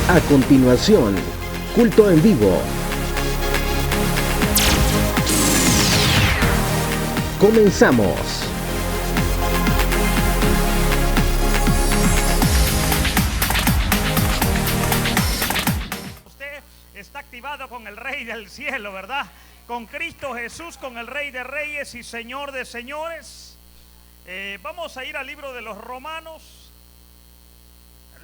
A continuación, culto en vivo. Comenzamos. Usted está activado con el Rey del Cielo, ¿verdad? Con Cristo Jesús, con el Rey de Reyes y Señor de Señores. Vamos a ir al libro de los Romanos.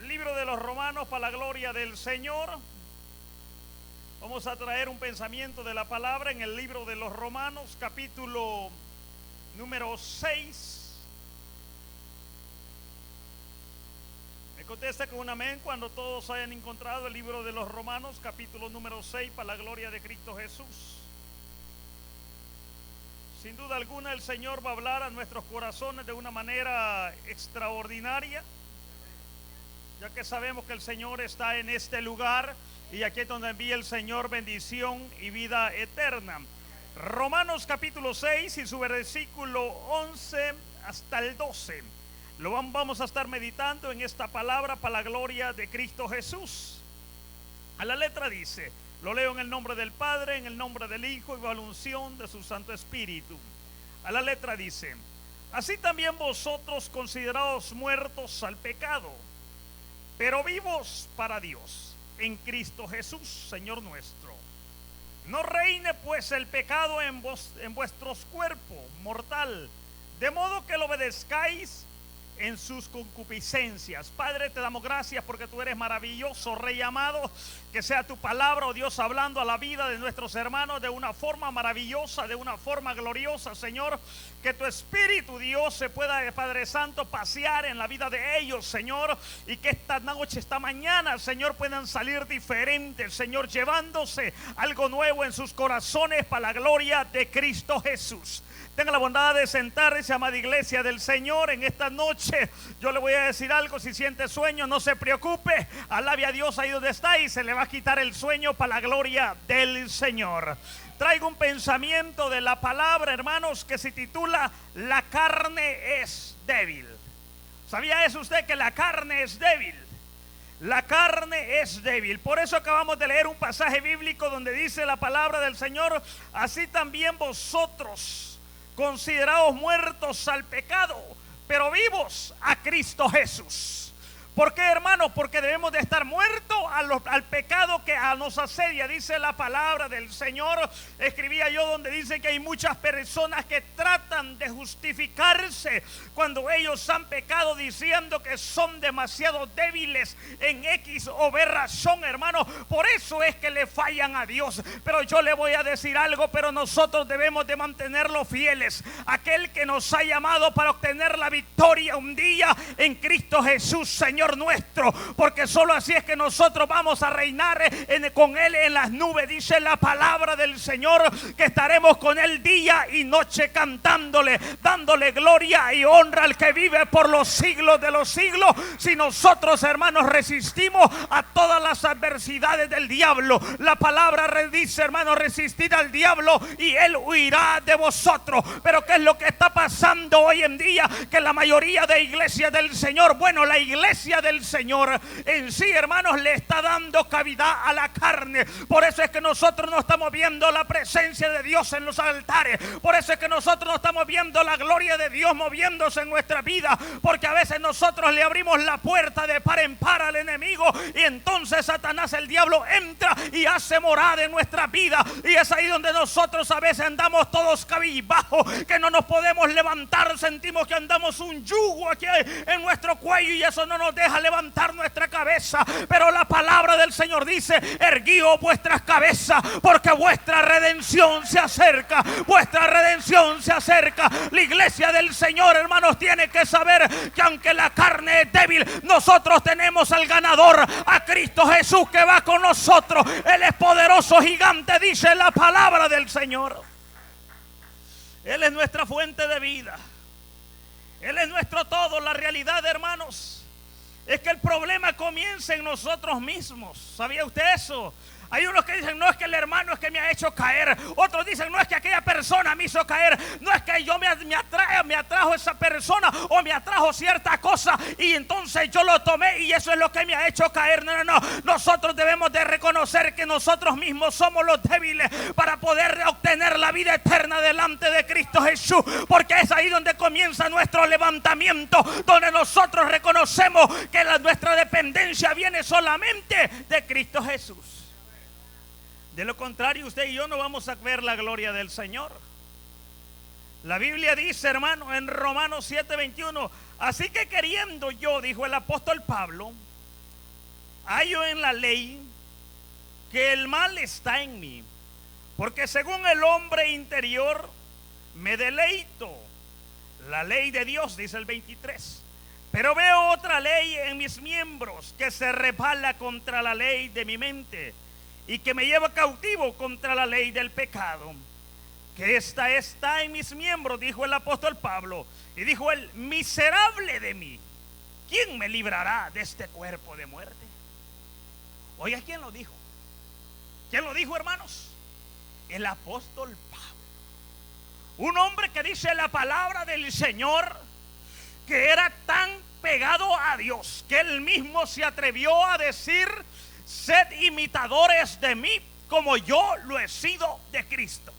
El libro de los Romanos, para la gloria del Señor. Vamos a traer un pensamiento de la palabra en el libro de los Romanos, capítulo número 6. Me contesta con un amén cuando todos hayan encontrado el libro de los Romanos, capítulo número 6, para la gloria de Cristo Jesús. Sin duda alguna el Señor va a hablar a nuestros corazones de una manera extraordinaria, ya que sabemos que el Señor está en este lugar y aquí es donde envía el Señor bendición y vida eterna. Romanos capítulo 6 y su versículo 11 hasta el 12. Lo vamos a estar meditando en esta palabra para la gloria de Cristo Jesús. A la letra dice, lo leo en el nombre del Padre, en el nombre del Hijo y bajo la unción de su Santo Espíritu. A la letra dice, así también vosotros considerados muertos al pecado, pero vivos para Dios, en Cristo Jesús, Señor nuestro. No reine pues el pecado en vuestros cuerpos mortal, de modo que lo obedezcáis en sus concupiscencias. Padre, te damos gracias porque tú eres maravilloso, Rey amado. Que sea tu palabra, oh Dios, hablando a la vida de nuestros hermanos de una forma maravillosa, de una forma gloriosa, Señor. Que tu Espíritu, Dios, se pueda, Padre Santo, pasear en la vida de ellos, Señor. Y que esta noche, esta mañana, Señor, puedan salir diferentes, Señor, llevándose algo nuevo en sus corazones para la gloria de Cristo Jesús. Tenga la bondad de sentarse, amada iglesia del Señor, en esta noche. Yo le voy a decir algo: si siente sueño, no se preocupe, alabe a Dios ahí donde está y se le va a quitar el sueño para la gloria del Señor. Traigo un pensamiento de la palabra, hermanos, que se titula La carne es débil. ¿Sabía eso usted, que la carne es débil? La carne es débil. Por eso acabamos de leer un pasaje bíblico donde dice la palabra del Señor, así también vosotros considerados muertos al pecado, pero vivos a Cristo Jesús. ¿Por qué, hermanos? Porque debemos de estar muertos al pecado que nos asedia. Dice la palabra del Señor, escribía yo, donde dice que hay muchas personas que tratan de justificarse cuando ellos han pecado, diciendo que son demasiado débiles en X o B razón, hermanos. Por eso es que le fallan a Dios. Pero yo le voy a decir algo, pero nosotros debemos de mantenerlos fieles. Aquel que nos ha llamado para obtener la victoria un día en Cristo Jesús, Señor nuestro, porque solo así es que nosotros vamos a reinar con Él en las nubes. Dice la palabra del Señor que estaremos con Él día y noche cantándole, dándole gloria y honra al que vive por los siglos de los siglos. Si nosotros, hermanos, resistimos a todas las adversidades del diablo, la palabra dice, hermanos, resistid al diablo y él huirá de vosotros. Pero ¿qué es lo que está pasando hoy en día? Que la mayoría de iglesias del Señor, bueno, la iglesia del Señor en sí, hermanos, le está dando cavidad a la carne. Por eso es que nosotros no estamos viendo la presencia de Dios en los altares. Por eso es que nosotros no estamos viendo la gloria de Dios moviéndose en nuestra vida, porque a veces nosotros le abrimos la puerta de par en par al enemigo, y entonces Satanás, el diablo, entra y hace morada en nuestra vida. Y es ahí donde nosotros a veces andamos todos cabizbajos, que no nos podemos levantar, sentimos que andamos un yugo aquí en nuestro cuello y eso no nos deja levantar nuestra cabeza. Pero la palabra del Señor dice, erguíos vuestras cabezas, porque vuestra redención se acerca. Vuestra redención se acerca. La iglesia del Señor, hermanos, tiene que saber que aunque la carne es débil, nosotros tenemos al ganador, a Cristo Jesús, que va con nosotros. Él es poderoso, gigante, dice la palabra del Señor. Él es nuestra fuente de vida. Él es nuestro todo. La realidad, hermanos, es que el problema comienza en nosotros mismos. ¿Sabía usted eso? Hay unos que dicen, no es que el hermano es que me ha hecho caer. Otros dicen, no es que aquella persona me hizo caer. No es que yo me atrajo esa persona o me atrajo cierta cosa y entonces yo lo tomé y eso es lo que me ha hecho caer. No, no, no. Nosotros debemos de reconocer que nosotros mismos somos los débiles para poder obtener la vida eterna delante de Cristo Jesús. Porque es ahí donde comienza nuestro levantamiento, donde nosotros reconocemos que nuestra dependencia viene solamente de Cristo Jesús. De lo contrario, usted y yo no vamos a ver la gloria del Señor. La Biblia dice, hermano, en Romanos 7:21, así que queriendo yo, dijo el apóstol Pablo, hallo en la ley que el mal está en mí, porque según el hombre interior me deleito. La ley de Dios, dice el 23. Pero veo otra ley en mis miembros que se rebala contra la ley de mi mente y que me lleva cautivo contra la ley del pecado. Que esta está en mis miembros, dijo el apóstol Pablo. Y dijo él, miserable de mí, ¿quién me librará de este cuerpo de muerte? Oiga, ¿quién lo dijo? ¿Quién lo dijo, hermanos? El apóstol Pablo. Un hombre que dice la palabra del Señor, que era tan pegado a Dios, que él mismo se atrevió a decir, sed imitadores de mí como yo lo he sido de Cristo.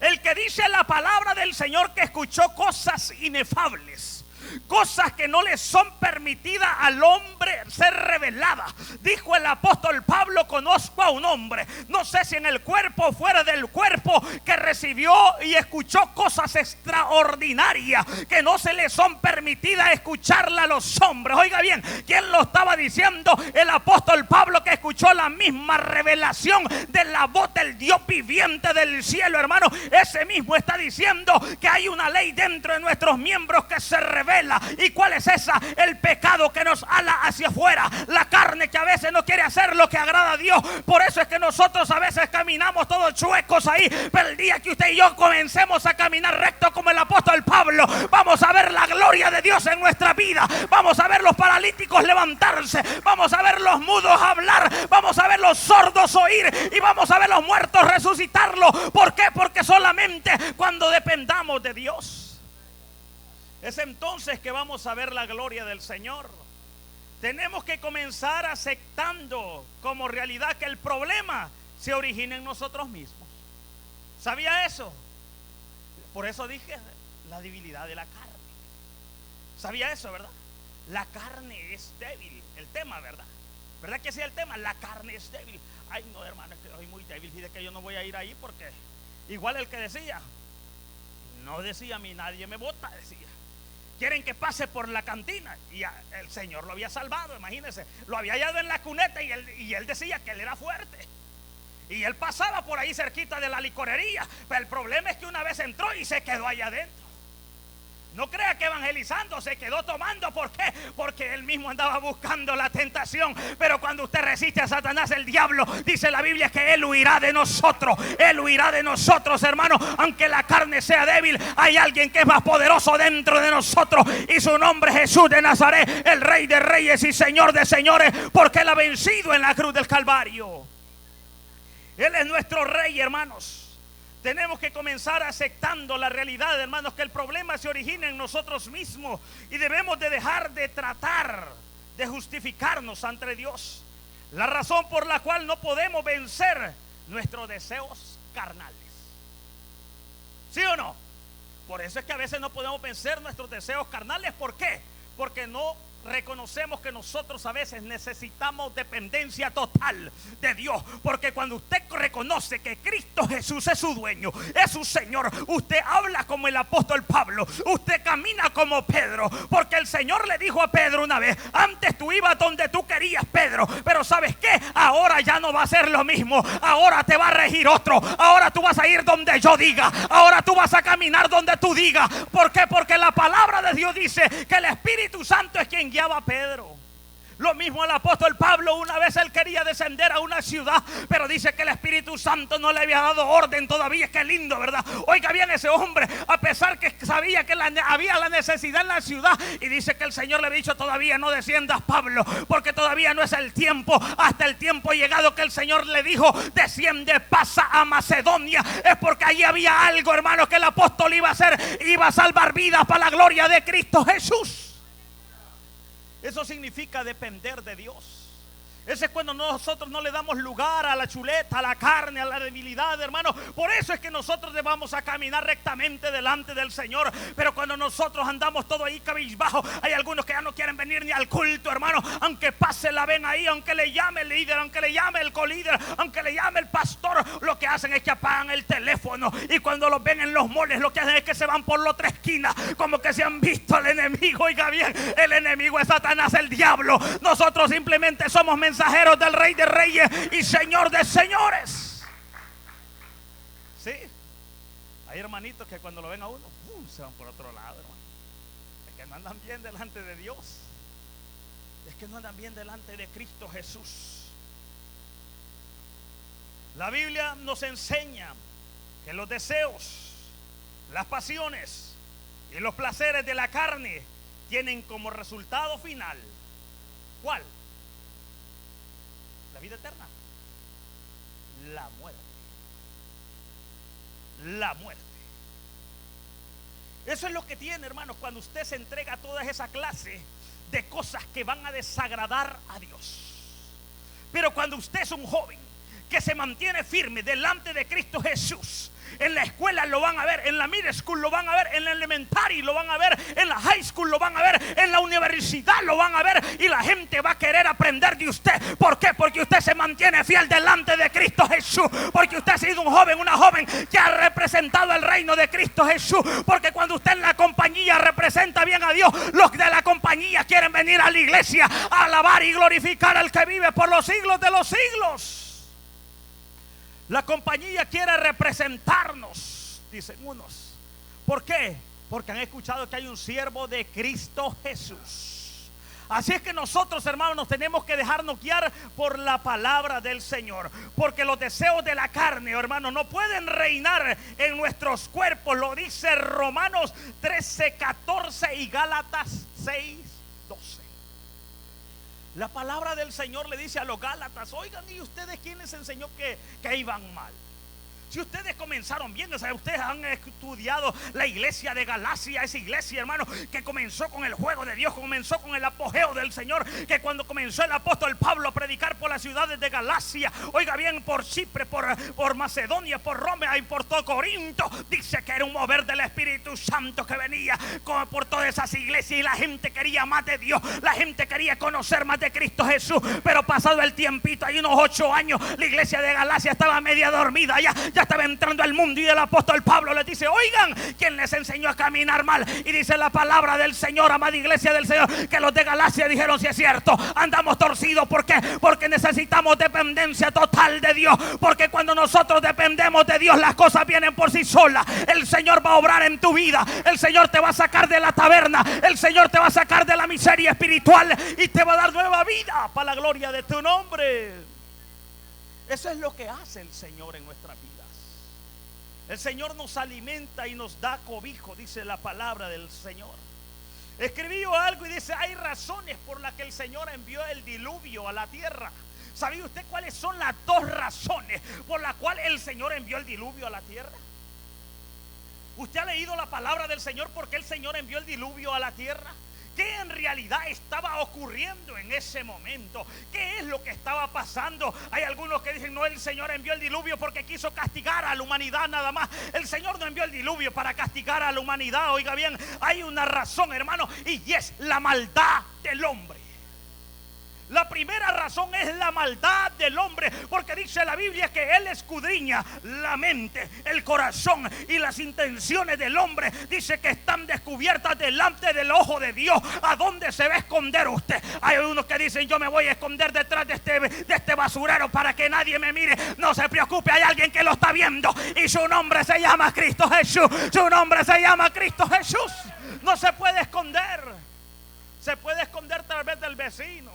El que dice la palabra del Señor que escuchó cosas inefables, cosas que no le son permitidas al hombre ser reveladas. Dijo el apóstol Pablo, conozco a un hombre, no sé si en el cuerpo o fuera del cuerpo, que recibió y escuchó cosas extraordinarias que no se le son permitidas escucharla a los hombres. Oiga bien, ¿quién lo estaba diciendo? El apóstol Pablo, que escuchó la misma revelación de la voz del Dios viviente del cielo, hermano. Ese mismo está diciendo que hay una ley dentro de nuestros miembros que se revela. ¿Y cuál es esa? El pecado que nos ala hacia afuera, la carne que a veces no quiere hacer lo que agrada a Dios. Por eso es que nosotros a veces caminamos todos chuecos ahí, pero el día que usted y yo comencemos a caminar recto como el apóstol Pablo, vamos a ver la gloria de Dios en nuestra vida. Vamos a ver los paralíticos levantarse, vamos a ver los mudos hablar, vamos a ver los sordos oír y vamos a ver los muertos resucitarlos. ¿Por qué? Porque solamente cuando dependamos de Dios es entonces que vamos a ver la gloria del Señor. Tenemos que comenzar aceptando como realidad que el problema se origina en nosotros mismos. ¿Sabía eso? Por eso dije la debilidad de la carne. ¿Sabía eso, verdad? La carne es débil. El tema, ¿verdad? ¿Verdad que sí el tema? La carne es débil. Ay, no, hermano, es que soy muy débil. Dice que yo no voy a ir ahí porque igual el que decía, no decía a mí nadie me vota, decía. Quieren que pase por la cantina y el Señor lo había salvado, imagínense, lo había hallado en la cuneta y él decía que él era fuerte y él pasaba por ahí cerquita de la licorería, pero el problema es que una vez entró y se quedó allá adentro. No crea que evangelizando se quedó tomando. ¿Por qué? Porque él mismo andaba buscando la tentación. Pero cuando usted resiste a Satanás, el diablo, dice la Biblia que él huirá de nosotros. Él huirá de nosotros, hermano. Aunque la carne sea débil, hay alguien que es más poderoso dentro de nosotros, y su nombre es Jesús de Nazaret, el Rey de Reyes y Señor de Señores, porque él ha vencido en la cruz del Calvario. Él es nuestro Rey, hermanos. Tenemos que comenzar aceptando la realidad, hermanos, que el problema se origina en nosotros mismos y debemos de dejar de tratar de justificarnos ante Dios. La razón por la cual no podemos vencer nuestros deseos carnales. ¿Sí o no? Por eso es que a veces no podemos vencer nuestros deseos carnales. ¿Por qué? Porque no reconocemos que nosotros a veces necesitamos dependencia total de Dios. Porque cuando usted reconoce que Cristo Jesús es su dueño, es su Señor, usted habla como el apóstol Pablo, usted camina como Pedro. Porque el Señor le dijo a Pedro una vez: antes tú ibas donde tú querías, Pedro, pero ¿sabes qué? Ahora ya no va a ser lo mismo. Ahora te va a regir otro. Ahora tú vas a ir donde yo diga. Ahora tú vas a caminar donde tú digas. ¿Por qué? Porque la palabra de Dios dice que el Espíritu Santo es quien guiaba a Pedro. Lo mismo el apóstol Pablo, una vez él quería descender a una ciudad, pero dice que el Espíritu Santo no le había dado orden todavía. Qué lindo, ¿verdad? Oiga bien, ese hombre, a pesar que sabía que había la necesidad en la ciudad, y dice que el Señor le había dicho: todavía no desciendas, Pablo, porque todavía no es el tiempo. Hasta el tiempo llegado que el Señor le dijo: desciende, pasa a Macedonia. Es porque allí había algo, hermano, que el apóstol iba a hacer, iba a salvar vidas para la gloria de Cristo Jesús. Eso significa depender de Dios. Ese es cuando nosotros no le damos lugar a la chuleta, a la carne, a la debilidad, hermano. Por eso es que nosotros vamos a caminar rectamente delante del Señor. Pero cuando nosotros andamos todo ahí cabizbajo, hay algunos que ya no quieren venir ni al culto, hermano. Aunque pase la ven ahí, aunque le llame el líder, aunque le llame el colíder, aunque le llame el pastor, lo que hacen es que apagan el teléfono. Y cuando los ven en los moles, lo que hacen es que se van por la otra esquina, como que se han visto al enemigo. Oiga bien, el enemigo es Satanás, el diablo. Nosotros simplemente somos mensajeros del Rey de Reyes y Señor de Señores. Sí, hay hermanitos que cuando lo ven a uno, se van por otro lado, hermano. Es que no andan bien delante de Dios. Es que no andan bien delante de Cristo Jesús. La Biblia nos enseña que los deseos, las pasiones y los placeres de la carne tienen como resultado final, ¿cuál? La vida eterna, la muerte. La muerte. Eso es lo que tiene, hermanos, cuando usted se entrega a toda esa clase de cosas que van a desagradar a Dios. Pero cuando usted es un joven que se mantiene firme delante de Cristo Jesús, en la escuela lo van a ver, en la middle school lo van a ver, en la elementary lo van a ver, en la high school lo van a ver, en la universidad lo van a ver, y la gente va a querer aprender de usted. ¿Por qué? Porque usted se mantiene fiel delante de Cristo Jesús, porque usted ha sido un joven, una joven que ha representado el reino de Cristo Jesús, porque cuando usted en la compañía representa bien a Dios, los de la compañía quieren venir a la iglesia a alabar y glorificar al que vive por los siglos de los siglos. La compañía quiere representarnos, dicen unos. ¿Por qué? Porque han escuchado que hay un siervo de Cristo Jesús. Así es que nosotros, hermanos, nos tenemos que dejarnos guiar por la palabra del Señor, porque los deseos de la carne, hermanos, no pueden reinar en nuestros cuerpos. Lo dice Romanos 13:14 y Gálatas 6:12. La palabra del Señor le dice a los Gálatas: oigan, ¿y ustedes quién les enseñó que iban mal? Si ustedes comenzaron bien, o sea, ustedes han estudiado la iglesia de Galacia, esa iglesia, hermano, que comenzó con el juego de Dios, comenzó con el apogeo del Señor, que cuando comenzó el apóstol Pablo a predicar por las ciudades de Galacia, oiga bien, por Chipre, por Macedonia, por Roma y por todo Corinto, dice que era un mover del Espíritu Santo que venía por todas esas iglesias, y la gente quería más de Dios, la gente quería conocer más de Cristo Jesús. Pero pasado el tiempito, hay unos 8 años, la iglesia de Galacia estaba media dormida, ya estaba entrando al mundo, y el apóstol Pablo les dice: oigan, ¿quién les enseñó a caminar mal? Y dice la palabra del Señor, amada iglesia del Señor, que los de Galacia dijeron: si es cierto, andamos torcidos. ¿Por qué? Porque necesitamos dependencia total de Dios, porque cuando nosotros dependemos de Dios, las cosas vienen por sí solas. El Señor va a obrar en tu vida, el Señor te va a sacar de la taberna, el Señor te va a sacar de la miseria espiritual y te va a dar nueva vida para la gloria de tu nombre. Eso es lo que hace el Señor en nuestras vidas. El Señor nos alimenta y nos da cobijo, dice la palabra del Señor. Escribió algo y dice: hay razones por las que el Señor envió el diluvio a la tierra. ¿Sabía usted cuáles son las 2 razones por las cuales el Señor envió el diluvio a la tierra? ¿Usted ha leído la palabra del Señor por qué el Señor envió el diluvio a la tierra? ¿Qué en realidad estaba ocurriendo en ese momento? ¿Qué es lo que estaba pasando? Hay algunos que dicen: no, el Señor envió el diluvio porque quiso castigar a la humanidad nada más. El Señor no envió el diluvio para castigar a la humanidad. Oiga bien, hay una razón, hermano, y es la maldad del hombre. La primera razón es la maldad del hombre, porque dice la Biblia que Él escudriña la mente, el corazón y las intenciones del hombre. Dice que están descubiertas delante del ojo de Dios. ¿A dónde se va a esconder usted? Hay unos que dicen: yo me voy a esconder detrás de este basurero para que nadie me mire. No se preocupe, hay alguien que lo está viendo, y su nombre se llama Cristo Jesús. Su nombre se llama Cristo Jesús. No se puede esconder. Se puede esconder tal vez del vecino,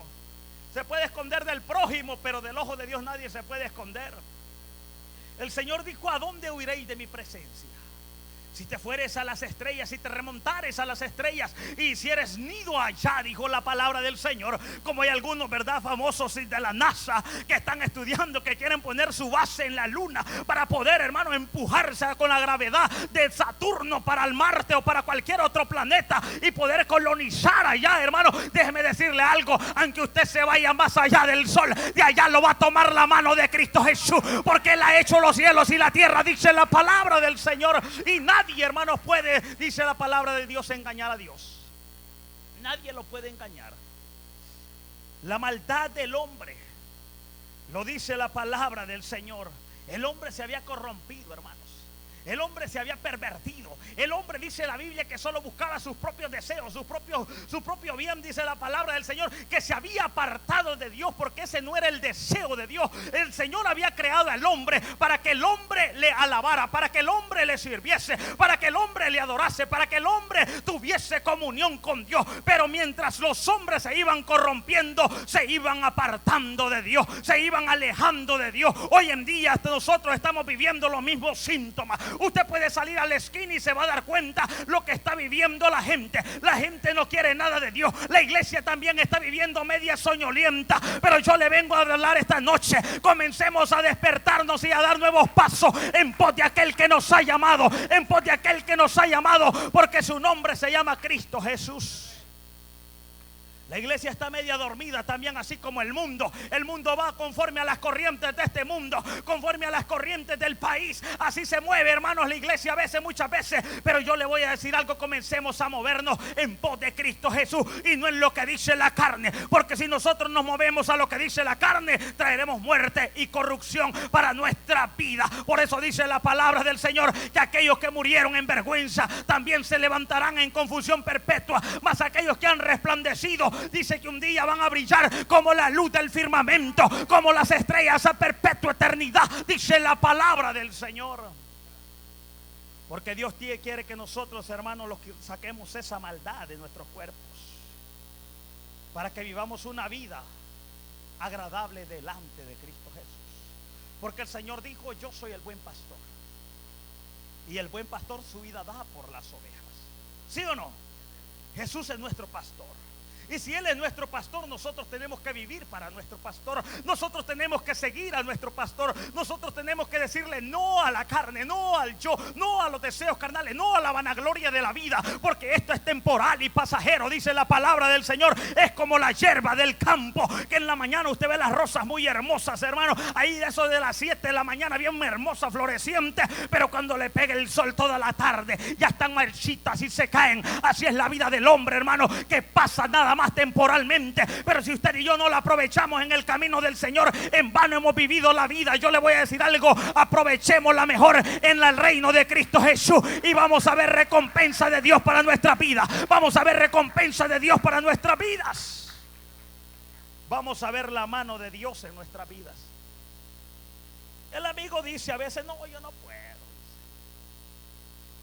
Se puede esconder del prójimo, pero del ojo de Dios nadie se puede esconder. El Señor dijo: ¿a dónde huiréis de mi presencia? Si te fueres a las estrellas, si te remontares a las estrellas y hicieres nido allá, dijo la palabra del Señor. Como hay algunos, ¿verdad?, famosos de la NASA que están estudiando, que quieren poner su base en la luna para poder, hermano, empujarse con la gravedad de Saturno para el Marte o para cualquier otro planeta y poder colonizar allá, hermano. Déjeme decirle algo: aunque usted se vaya más allá del sol, de allá lo va a tomar la mano de Cristo Jesús, porque Él ha hecho los cielos y la tierra, dice la palabra del Señor. Y nadie, hermanos, puede, dice la palabra de Dios, engañar a Dios. Nadie lo puede engañar. La maldad del hombre, lo dice la palabra del Señor. El hombre se había corrompido, hermanos. El hombre se había pervertido. El hombre, dice la Biblia, que solo buscaba sus propios deseos, su propio bien, dice la palabra del Señor, que se había apartado de Dios, porque ese no era el deseo de Dios. El Señor había creado al hombre para que el hombre le alabara, para que el hombre le sirviese, para que el hombre le adorase, para que el hombre tuviese comunión con Dios. Pero mientras los hombres se iban corrompiendo, se iban apartando de Dios, se iban alejando de Dios. Hoy en día nosotros estamos viviendo los mismos síntomas. Usted puede salir a la esquina y se va a dar cuenta lo que está viviendo la gente. La gente no quiere nada de Dios. La iglesia también está viviendo media soñolienta. Pero yo le vengo a hablar esta noche: comencemos a despertarnos y a dar nuevos pasos en pos de aquel que nos ha llamado, en pos de aquel que nos ha llamado, porque su nombre se llama Cristo Jesús. La iglesia está media dormida también, así como el mundo. El mundo va conforme a las corrientes de este mundo, conforme a las corrientes del país. Así se mueve, hermanos, la iglesia a veces, muchas veces. Pero yo le voy a decir algo: comencemos a movernos en pos de Cristo Jesús y no en lo que dice la carne. Porque si nosotros nos movemos a lo que dice la carne, traeremos muerte y corrupción para nuestra vida. Por eso dice la palabra del Señor que aquellos que murieron en vergüenza también se levantarán en confusión perpetua. Mas aquellos que han resplandecido, dice que un día van a brillar como la luz del firmamento, como las estrellas a perpetua eternidad, dice la palabra del Señor. Porque Dios quiere que nosotros, hermanos, los que saquemos esa maldad de nuestros cuerpos, para que vivamos una vida agradable delante de Cristo Jesús. Porque el Señor dijo: yo soy el buen pastor, y el buen pastor su vida da por las ovejas. ¿Sí o no? Jesús es nuestro pastor. Y si Él es nuestro pastor, nosotros tenemos que vivir para nuestro pastor. Nosotros tenemos que seguir a nuestro pastor. Nosotros tenemos que decirle no a la carne, no al yo, no a los deseos carnales, no a la vanagloria de la vida, porque esto es temporal y pasajero, dice la palabra del Señor. Es como la hierba del campo, que en la mañana usted ve las rosas muy hermosas, hermano, ahí de eso de las 7 de la mañana, bien hermosas, florecientes, pero cuando le pega el sol toda la tarde, ya están marchitas y se caen. Así es la vida del hombre, hermano, que pasa nada más temporalmente. Pero si usted y yo no la aprovechamos en el camino del Señor, en vano hemos vivido la vida. Yo le voy a decir algo: aprovechémosla mejor en el reino de Cristo Jesús, y vamos a ver recompensa de Dios para nuestra vida. Vamos a ver recompensa de Dios para nuestras vidas. Vamos a ver la mano de Dios en nuestras vidas. El amigo dice a veces: no, yo no puedo.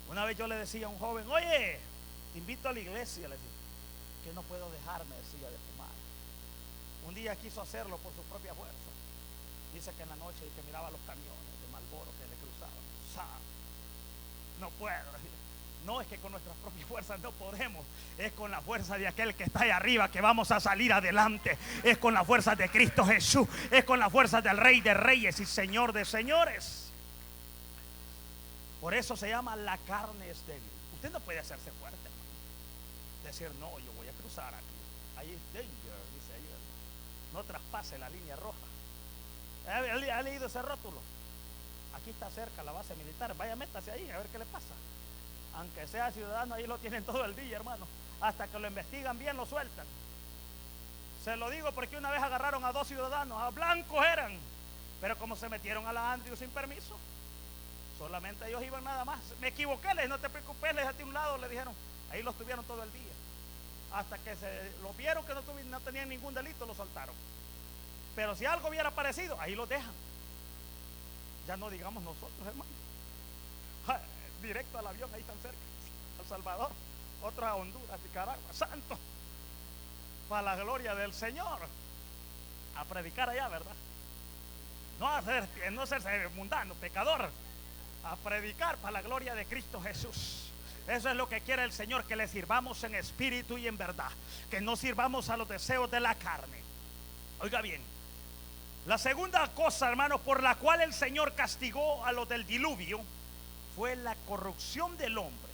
Una vez yo le decía a un joven: oye, te invito a la iglesia. Le decía: que no puedo dejarme, decía, de fumar. Un día quiso hacerlo por su propia fuerza. Dice que en la noche que miraba los camiones de Marlboro que le cruzaban. No puedo. No, es que con nuestras propias fuerzas no podemos. Es con la fuerza de aquel que está ahí arriba que vamos a salir adelante. Es con la fuerza de Cristo Jesús. Es con la fuerza del Rey de Reyes y Señor de Señores. Por eso se llama: la carne es débil. Usted no puede hacerse fuerte, hermano. Decir: no, yo voy a cruzar aquí. Ahí es danger, dice ahí, no traspase la línea roja. ¿Ha leído ese rótulo? Aquí está cerca la base militar, vaya, métase ahí a ver qué le pasa. Aunque sea ciudadano, ahí lo tienen todo el día, hermano. Hasta que lo investigan bien, lo sueltan. Se lo digo porque una vez agarraron a 2 ciudadanos, a blancos eran, pero como se metieron a la Andrew sin permiso, solamente ellos iban nada más. Me equivoqué, no te preocupes, les a un lado, le dijeron. Ahí los tuvieron todo el día. Hasta que lo vieron que no tenían ningún delito, lo soltaron. Pero si algo hubiera aparecido, ahí lo dejan. Ya no digamos nosotros, hermano. Directo al avión, ahí tan cerca. El Salvador, otros a Honduras, Nicaragua, santo, para la gloria del Señor. a predicar allá, ¿verdad? No ser mundano, pecador, a predicar para la gloria de Cristo Jesús. Eso es lo que quiere el Señor, que le sirvamos en espíritu y en verdad, que no sirvamos a los deseos de la carne. Oiga bien, la segunda cosa, hermanos, por la cual el Señor castigó a los del diluvio fue la corrupción del hombre.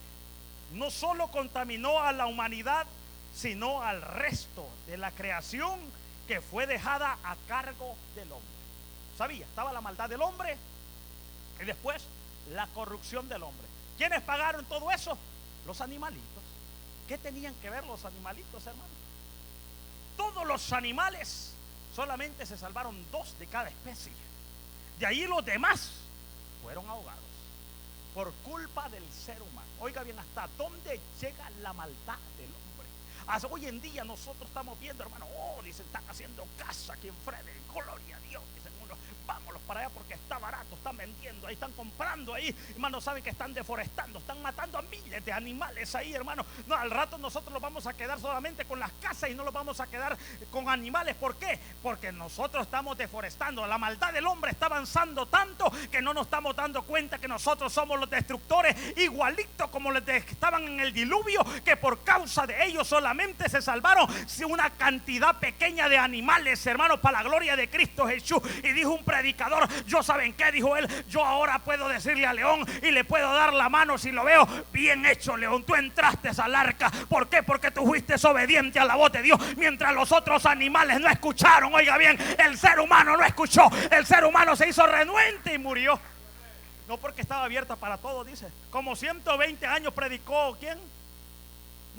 No solo contaminó a la humanidad, sino al resto de la creación, que fue dejada a cargo del hombre. ¿Sabía? Estaba la maldad del hombre y después la corrupción del hombre. ¿Quiénes pagaron todo eso? Los animalitos. ¿Qué tenían que ver los animalitos, hermano? Todos los animales, solamente se salvaron 2 de cada especie. De ahí los demás fueron ahogados por culpa del ser humano. Oiga bien, ¿hasta dónde llega la maldad del hombre? Hasta hoy en día nosotros estamos viendo, hermano, dicen, están haciendo casa aquí en Frederick, gloria a Dios, dicen unos, vámonos para allá porque está barato, están vendiendo ahí, están comprando ahí, hermano, saben que están deforestando, están matando a miles de animales ahí, hermano. No, al rato nosotros nos vamos a quedar solamente con las casas y no los vamos a quedar con animales. ¿Por qué? Porque nosotros estamos deforestando. La maldad del hombre está avanzando tanto que no nos estamos dando cuenta que nosotros somos los destructores, igualito como los que estaban en el diluvio, que por causa de ellos solamente se salvaron una cantidad pequeña de animales, hermanos, para la gloria de Cristo Jesús. Y dijo un predicador, yo saben qué, dijo él, yo ahora puedo decirle a León y le puedo dar la mano si lo veo, bien hecho, León, tú entraste al arca. ¿Por qué? Porque tú fuiste obediente a la voz de Dios, mientras los otros animales no escucharon. Oiga bien, el ser humano no escuchó, el ser humano se hizo renuente y murió. No, porque estaba abierta para todo, dice. Como 120 años predicó, ¿quién?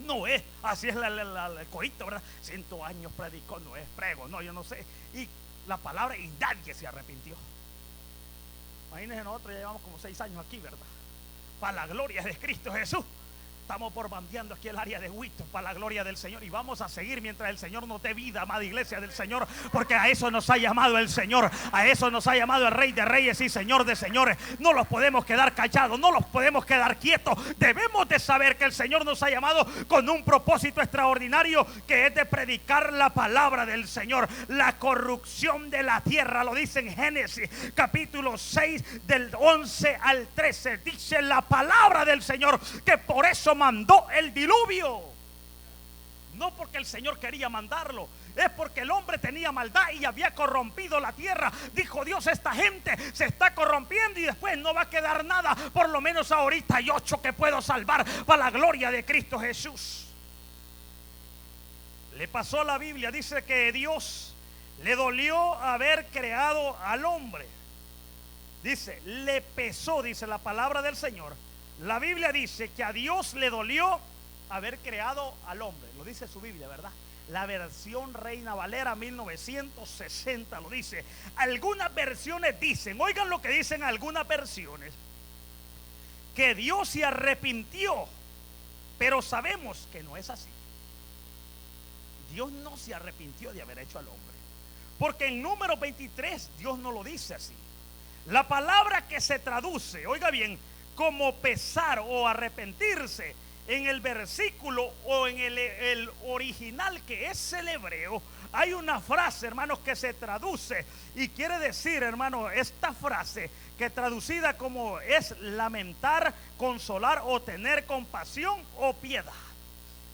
Noé. Así es el coito, ¿verdad? 100 años predicó Noé, prego, no, yo no sé. Y la palabra, y nadie se arrepintió. Imagínense, nosotros ya llevamos como 6 años aquí, ¿verdad? Para la gloria de Cristo Jesús. Estamos borbandeando aquí el área de Huito para la gloria del Señor, y vamos a seguir mientras el Señor nos dé vida, amada iglesia del Señor, porque a eso nos ha llamado el Señor, a eso nos ha llamado el Rey de Reyes y Señor de Señores. No los podemos quedar callados, no los podemos quedar quietos. Debemos de saber que el Señor nos ha llamado con un propósito extraordinario, que es de predicar la palabra del Señor. La corrupción de la tierra, lo dice en Génesis capítulo 6 del 11 al 13, dice la palabra del Señor que por eso mandó el diluvio. No porque el Señor quería mandarlo, es porque el hombre tenía maldad y había corrompido la tierra. Dijo Dios, esta gente se está corrompiendo y después no va a quedar nada. Por lo menos ahorita hay 8 que puedo salvar para la gloria de Cristo Jesús. Le pasó a la Biblia, dice que Dios le dolió haber creado al hombre. Dice, le pesó, dice la palabra del Señor. La Biblia dice que a Dios le dolió haber creado al hombre. Lo dice su Biblia, ¿verdad? La versión Reina Valera 1960 lo dice. Algunas versiones dicen, oigan lo que dicen algunas versiones, que Dios se arrepintió, pero sabemos que no es así. Dios no se arrepintió de haber hecho al hombre, porque en Número 23 Dios no lo dice así. La palabra que se traduce, oiga bien, como pesar o arrepentirse, en el versículo o en el original, que es el hebreo, hay una frase, hermanos, que se traduce y quiere decir, hermano, esta frase que traducida como es lamentar, consolar o tener compasión o piedad.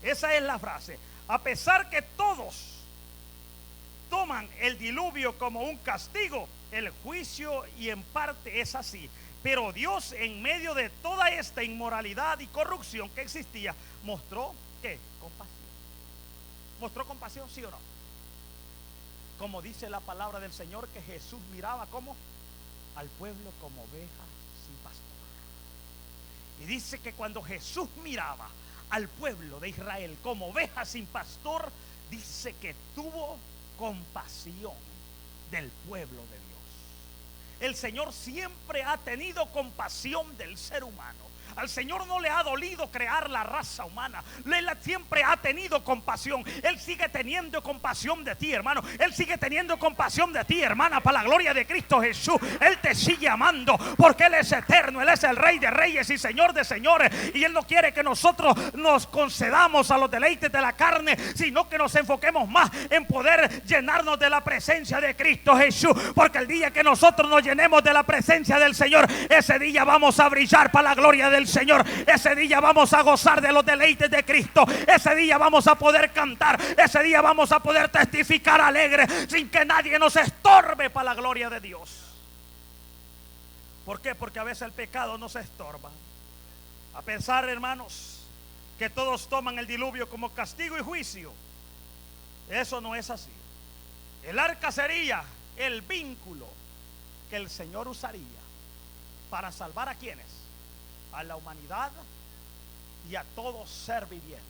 Esa es la frase. A pesar que todos toman el diluvio como un castigo, el juicio y en parte es así. Pero Dios, en medio de toda esta inmoralidad y corrupción que existía, mostró ¿qué? Compasión. ¿Mostró compasión, sí o no? Como dice la palabra del Señor, que Jesús miraba como al pueblo como oveja sin pastor. Y dice que cuando Jesús miraba al pueblo de Israel como oveja sin pastor, dice que tuvo compasión del pueblo de Dios. El Señor siempre ha tenido compasión del ser humano. Al Señor no le ha dolido crear la raza humana. Él siempre ha tenido compasión. Él sigue teniendo compasión de ti, hermano. Él sigue teniendo compasión de ti, hermana, para la gloria de Cristo Jesús. Él te sigue amando porque Él es eterno. Él es el Rey de reyes y Señor de señores. Y Él no quiere que nosotros nos concedamos a los deleites de la carne, sino que nos enfoquemos más en poder llenarnos de la presencia de Cristo Jesús. Porque el día que nosotros nos llenemos de la presencia del Señor, ese día vamos a brillar para la gloria del Señor. Ese día vamos a gozar de los deleites de Cristo. Ese día vamos a poder cantar. Ese día vamos a poder testificar alegre sin que nadie nos estorbe para la gloria de Dios. ¿Por qué? Porque a veces el pecado nos estorba. A pensar, hermanos, que todos toman el diluvio como castigo y juicio. Eso no es así. El arca sería el vínculo que el Señor usaría para salvar a quienes, a la humanidad y a todo ser viviente.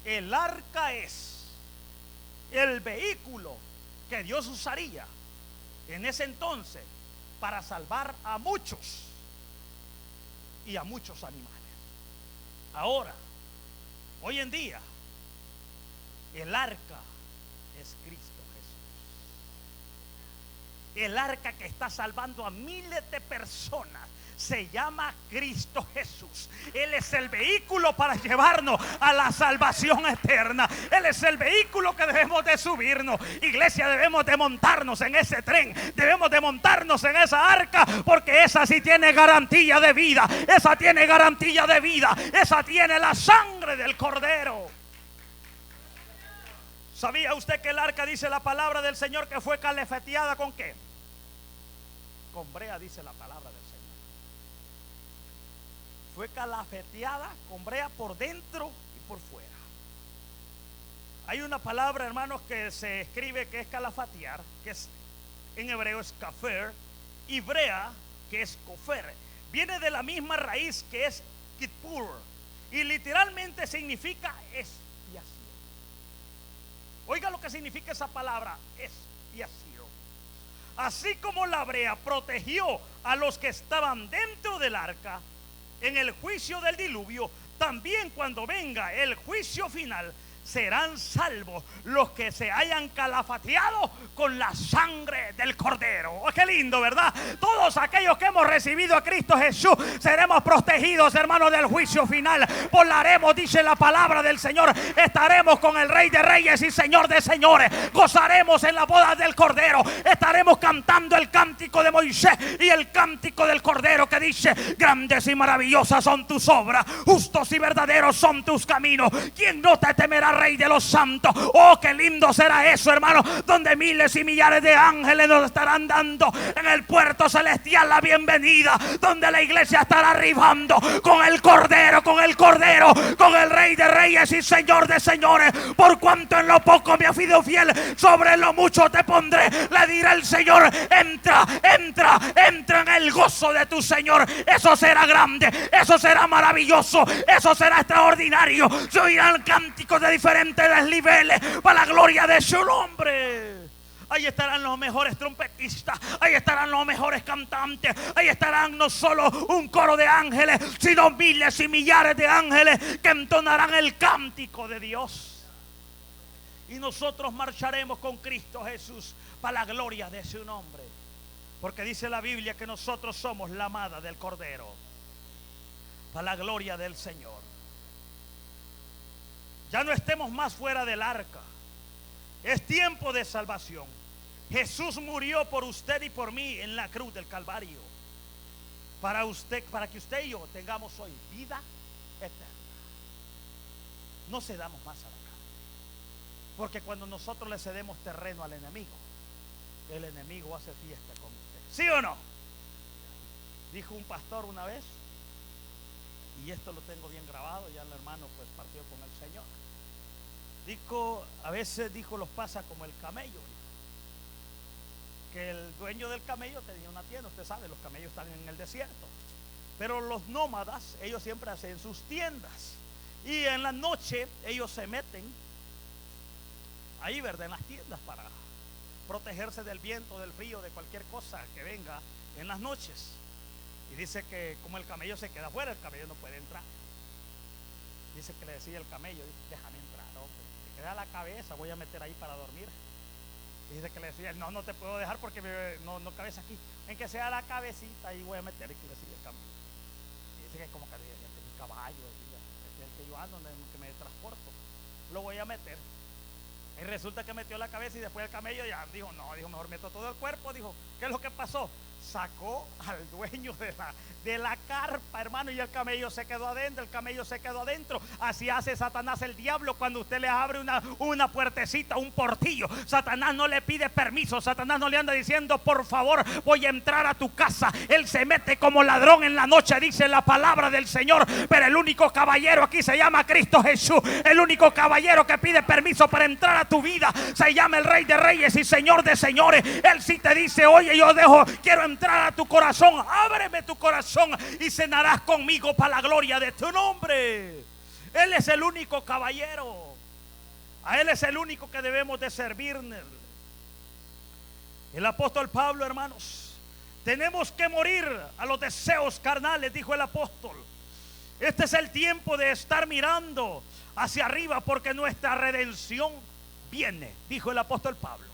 El arca es el vehículo que Dios usaría en ese entonces para salvar a muchos y a muchos animales. Ahora, hoy en día, el arca es Cristo Jesús. El arca que está salvando a miles de personas se llama Cristo Jesús. Él es el vehículo para llevarnos a la salvación eterna. Él es el vehículo que debemos de subirnos. Iglesia, debemos de montarnos en ese tren. Debemos de montarnos en esa arca, porque esa sí tiene garantía de vida. Esa tiene garantía de vida. Esa tiene la sangre del Cordero. ¿Sabía usted que el arca, dice la palabra del Señor, que fue calafeteada con qué? Con brea, dice la palabra del Señor. Fue calafeteada con brea por dentro y por fuera. Hay una palabra, hermanos, que se escribe que es calafatear, que es en hebreo es kafer, y brea, que es kofer. Viene de la misma raíz que es kitpur, y literalmente significa expiación. Oiga lo que significa esa palabra, expiación. Así como la brea protegió a los que estaban dentro del arca en el juicio del diluvio, también cuando venga el juicio final serán salvos los que se hayan calafateado con la sangre del Cordero. Oh, qué lindo, ¿verdad? Todos aquellos que hemos recibido a Cristo Jesús seremos protegidos, hermanos, del juicio final. Volaremos, dice la palabra del Señor. Estaremos con el Rey de reyes y Señor de señores. Gozaremos en la boda del Cordero. Estaremos cantando el cántico de Moisés y el cántico del Cordero, que dice: grandes y maravillosas son tus obras, justos y verdaderos son tus caminos. ¿Quién no te temerá, Rey de los santos? Oh, qué lindo será eso, hermano, donde miles y millares de ángeles nos estarán dando en el puerto celestial la bienvenida, donde la iglesia estará arribando con el Cordero, con el Cordero, con el Rey de reyes y Señor de señores. Por cuanto en lo poco me has sido fiel, sobre lo mucho te pondré, le dirá el Señor: entra, entra, entra en el gozo de tu Señor. Eso será grande, eso será maravilloso, eso será extraordinario. Se oirán cánticos de diferentes desniveles para la gloria de su nombre. Ahí estarán los mejores trompetistas, ahí estarán los mejores cantantes, ahí estarán no solo un coro de ángeles, sino miles y millares de ángeles que entonarán el cántico de Dios. Y nosotros marcharemos con Cristo Jesús para la gloria de su nombre, porque dice la Biblia que nosotros somos la amada del Cordero, para la gloria del Señor. Ya no estemos más fuera del arca. Es tiempo de salvación. Jesús murió por usted y por mí en la cruz del Calvario, para usted, para que usted y yo tengamos hoy vida eterna. No cedamos más a la carne, porque cuando nosotros le cedemos terreno al enemigo, el enemigo hace fiesta con usted. ¿Sí o no? Dijo un pastor una vez, y esto lo tengo bien grabado, ya el hermano pues partió con el Señor. Dijo, a veces dijo, los pasa como el camello. Dijo, que el dueño del camello tenía una tienda, usted sabe, los camellos están en el desierto. Pero los nómadas, ellos siempre hacen sus tiendas. Y en la noche ellos se meten ahí, ¿verdad?, en las tiendas para protegerse del viento, del frío, de cualquier cosa que venga en las noches. Y dice que como el camello se queda afuera, el camello no puede entrar. Dice que le decía el camello, déjame entrar, hombre, te queda la cabeza, voy a meter ahí para dormir. Dice que le decía, no, no te puedo dejar porque no cabes aquí. En que sea la cabecita, ahí voy a meter, y que le decía el camello. Y dice que como que este es mi caballo, este es el que yo ando, que me transporto, lo voy a meter. Y resulta que metió la cabeza y después el camello ya dijo, no, dijo, mejor meto todo el cuerpo. Dijo, ¿qué es lo que pasó? Sacó al dueño de la carpa, hermano, y el camello se quedó adentro, el camello se quedó adentro. Así hace Satanás, el diablo, cuando usted le abre una puertecita, un portillo. Satanás no le pide permiso, Satanás no le anda diciendo, por favor, voy a entrar a tu casa. Él se mete como ladrón en la noche, dice la palabra del Señor. Pero el único caballero aquí se llama Cristo Jesús. El único caballero que pide permiso para entrar a tu vida se llama el Rey de Reyes y Señor de Señores. Él sí te dice, oye, quiero entrar a tu corazón, ábreme tu corazón y cenarás conmigo para la gloria de tu nombre. Él es el único caballero, a Él es el único que debemos de servir. El apóstol Pablo, hermanos, tenemos que morir a los deseos carnales, dijo el apóstol. Este es el tiempo de estar mirando hacia arriba, porque nuestra redención viene, dijo el apóstol Pablo.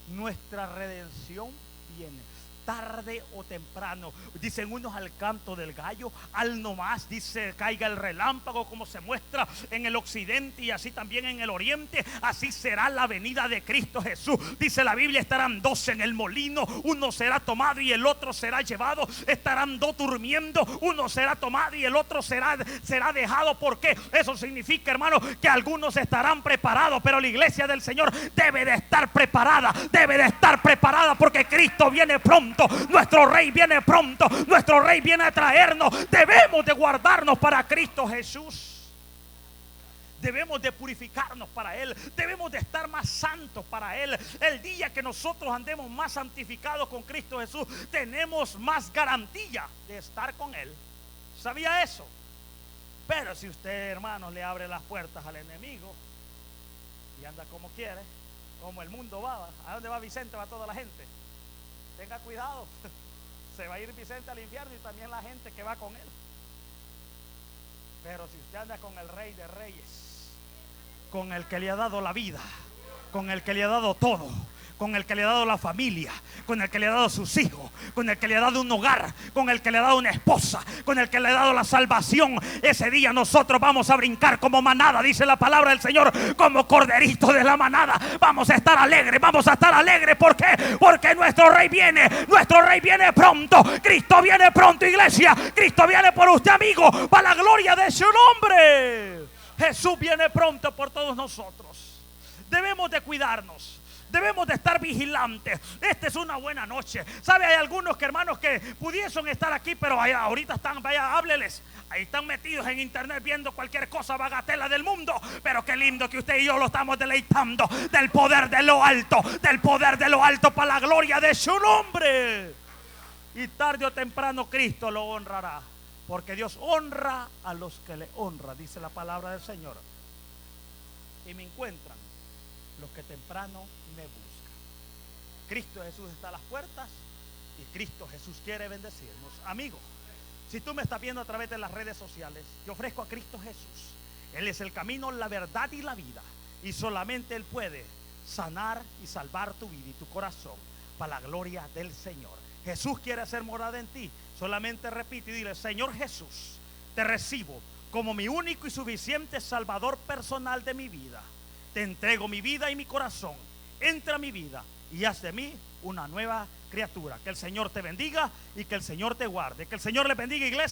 Nuestra redención viene, tarde o temprano. Dicen unos al canto del gallo, al nomás, dice, caiga el relámpago, como se muestra en el occidente y así también en el oriente. Así será la venida de Cristo Jesús. Dice la Biblia, estarán dos en el molino, uno será tomado y el otro será llevado. Estarán dos durmiendo, uno será tomado y el otro será dejado. ¿Por qué? Eso significa, hermano, que algunos estarán preparados, pero la iglesia del Señor debe de estar preparada, porque Cristo viene pronto. Nuestro Rey viene pronto, nuestro Rey viene a traernos. Debemos de guardarnos para Cristo Jesús. Debemos de purificarnos para Él. Debemos de estar más santos para Él. El día que nosotros andemos más santificados con Cristo Jesús, tenemos más garantía de estar con Él. ¿Sabía eso? Pero si usted, hermano, le abre las puertas al enemigo y anda como quiere, como el mundo va, ¿a dónde va Vicente? Va toda la gente. Tenga cuidado, se va a ir Vicente al infierno y también la gente que va con él. Pero si usted anda con el Rey de Reyes, con el que le ha dado la vida, con el que le ha dado todo, con el que le ha dado la familia, con el que le ha dado sus hijos, con el que le ha dado un hogar, con el que le ha dado una esposa, con el que le ha dado la salvación, ese día nosotros vamos a brincar como manada, dice la palabra del Señor, como corderitos de la manada. Vamos a estar alegres, ¿por qué? Porque nuestro Rey viene pronto. Cristo viene pronto, iglesia. Cristo viene por usted, amigo, para la gloria de su nombre. Jesús viene pronto por todos nosotros. Debemos de cuidarnos. Debemos de estar vigilantes. Esta es una buena noche. ¿Sabe? Hay algunos hermanos que pudiesen estar aquí, pero ahorita están, vaya, hábleles. Ahí están metidos en internet viendo cualquier cosa bagatela del mundo. Pero qué lindo que usted y yo lo estamos deleitando del poder de lo alto, para la gloria de su nombre. Y tarde o temprano Cristo lo honrará, porque Dios honra a los que le honran, dice la palabra del Señor. Y me encuentran los que temprano me buscan. Cristo Jesús está a las puertas y Cristo Jesús quiere bendecirnos. Amigo, si tú me estás viendo a través de las redes sociales, yo ofrezco a Cristo Jesús. Él es el camino, la verdad y la vida, y solamente Él puede sanar y salvar tu vida y tu corazón para la gloria del Señor. Jesús quiere hacer morada en ti. Solamente repite y dile: Señor Jesús, te recibo como mi único y suficiente Salvador personal de mi vida. Te entrego mi vida y mi corazón. Entra a mi vida y haz de mí una nueva criatura. Que el Señor te bendiga y que el Señor te guarde. Que el Señor le bendiga, iglesia.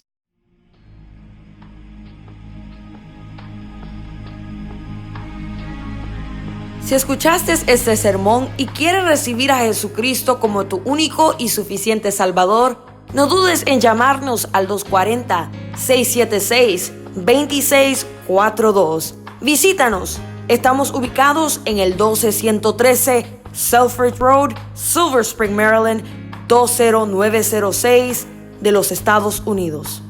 Si escuchaste este sermón y quieres recibir a Jesucristo como tu único y suficiente Salvador, no dudes en llamarnos al 240-676-2642. Visítanos. Estamos ubicados en el 12113 Selfridge Road, Silver Spring, Maryland, 20906 de los Estados Unidos.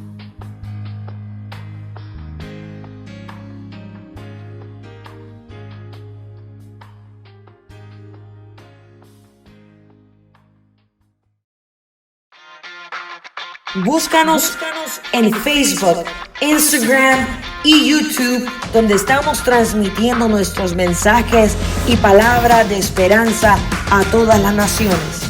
Búscanos en Facebook, Instagram y YouTube, donde estamos transmitiendo nuestros mensajes y palabra de esperanza a todas las naciones.